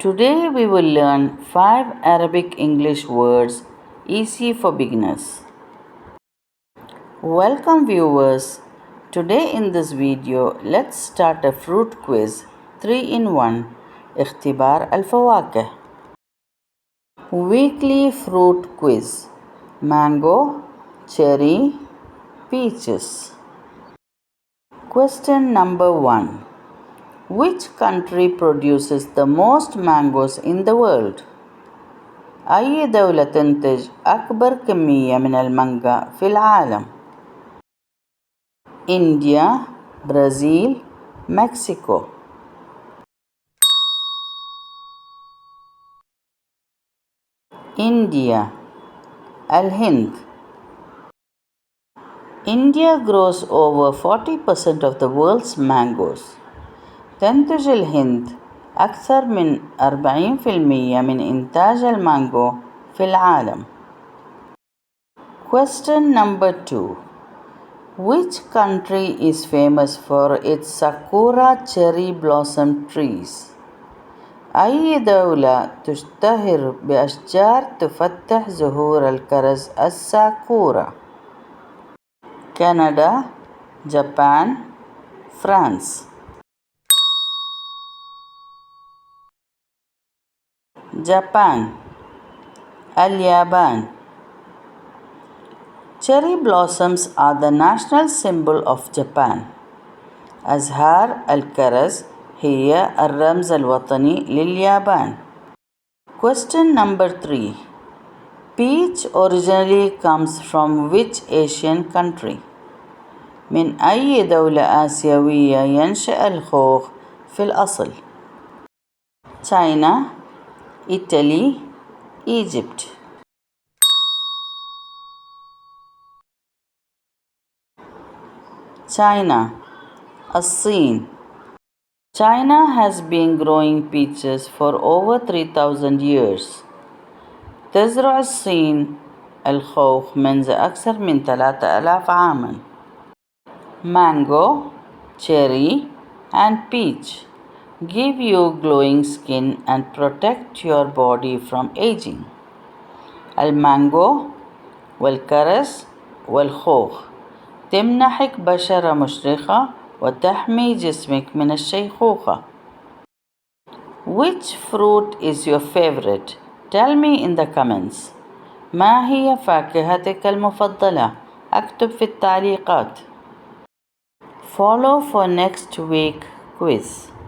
Today we will learn 5 Arabic English words easy for beginners. Welcome viewers. Today in this video let's start a fruit quiz 3 in 1 اختبار الفواكه. Weekly fruit quiz. Mango, cherry, peaches. Question number 1. Which country produces the most mangoes in the world? أي دولة تنتج أكبر كمية من المانجا في العالم؟ India, Brazil, Mexico. India. الهند. India grows over 40% of the world's mangoes. تنتج الهند أكثر من 40% من إنتاج المانجو في العالم. Question number 2. Which country is famous for its Sakura cherry blossom trees? أي دولة تشتهر بأشجار تفتح زهور الكرز الساكورا؟ كندا، جابان، فرانس. جابان. اليابان. Cherry blossoms are the national symbol of Japan. أزهار الكرز هي الرمز الوطني لليابان. Question number 3. Peach originally comes from which Asian country? من أي دولة آسيوية ينشأ الخوخ في الأصل؟ China, Italy, Egypt. China. الصين. China has been growing peaches for over 3000 years. تزرع الصين الخوخ منذ أكثر من 3000 عاماً. Mango, cherry, and peach give you glowing skin and protect your body from aging. المانجو والكرز والخوخ تمنحك بشرة مشرقة وتحمي جسمك من الشيخوخة. Which fruit is your favorite? Tell me in the comments. ما هي فاكهتك المفضلة؟ اكتب في التعليقات. Follow for next week quiz.